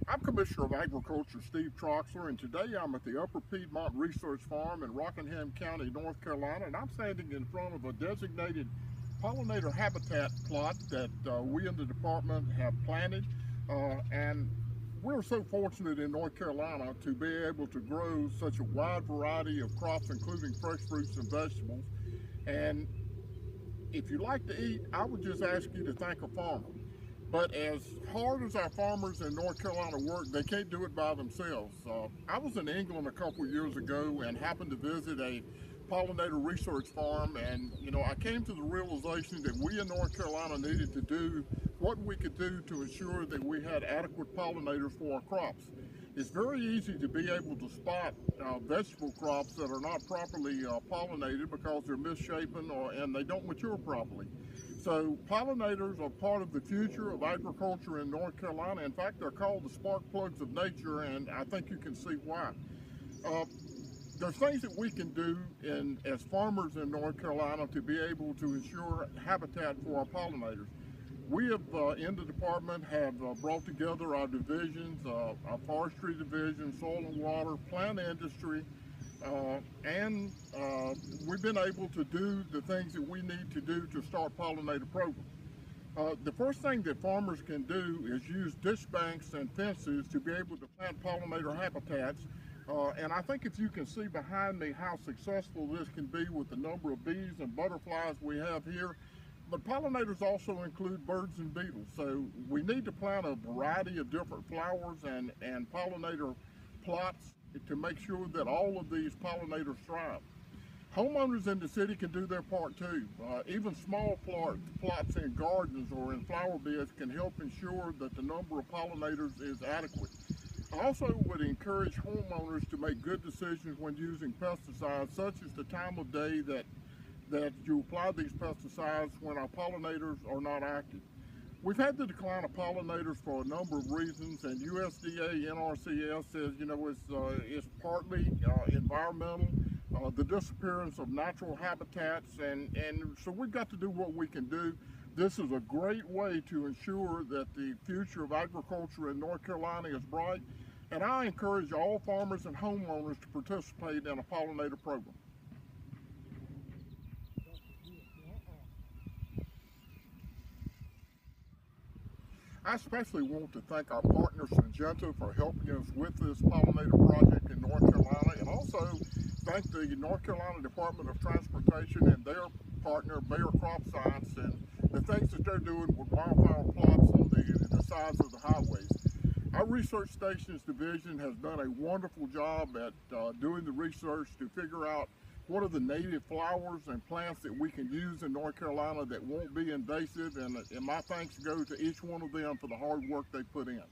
I'm Commissioner of Agriculture Steve Troxler, and today I'm at the Upper Piedmont Research Farm in Rockingham County, North Carolina, and I'm standing in front of a designated pollinator habitat plot that we in the department have planted, and we're so fortunate in North Carolina to be able to grow such a wide variety of crops, including fresh fruits and vegetables. And if you like to eat, I would just ask you to thank a farmer. But as hard as our farmers in North Carolina work, they can't do it by themselves. I was in England a couple years ago and happened to visit a pollinator research farm, and I came to the realization that we in North Carolina needed to do what we could do to ensure that we had adequate pollinators for our crops. It's very easy to be able to spot vegetable crops that are not properly pollinated because they're misshapen and they don't mature properly. So pollinators are part of the future of agriculture in North Carolina. In fact, they're called the spark plugs of nature, and I think you can see why. There's things that we can do as farmers in North Carolina to be able to ensure habitat for our pollinators. We have, in the department, have brought together our divisions, our forestry division, soil and water, plant industry, and we've been able to do the things that we need to do to start pollinator programs. The first thing that farmers can do is use ditch banks and fences to be able to plant pollinator habitats. And I think if you can see behind me how successful this can be with the number of bees and butterflies we have here. But pollinators also include birds and beetles. So we need to plant a variety of different flowers and pollinator plots to make sure that all of these pollinators thrive. Homeowners in the city can do their part too. Even small plots in gardens or in flower beds can help ensure that the number of pollinators is adequate. I also would encourage homeowners to make good decisions when using pesticides, such as the time of day that you apply these pesticides when our pollinators are not active. We've had the decline of pollinators for a number of reasons, and NCDA&CS says, it's partly environmental, the disappearance of natural habitats, and so we've got to do what we can do. This is a great way to ensure that the future of agriculture in North Carolina is bright, and I encourage all farmers and homeowners to participate in a pollinator program. I especially want to thank our partner Syngenta for helping us with this pollinator project in North Carolina, and also thank the North Carolina Department of Transportation and their partner Bayer Crop Science and the things that they're doing with wildflower plots on the sides of the highways. Our research stations division has done a wonderful job at doing the research to figure out what are the native flowers and plants that we can use in North Carolina that won't be invasive, and my thanks go to each one of them for the hard work they put in.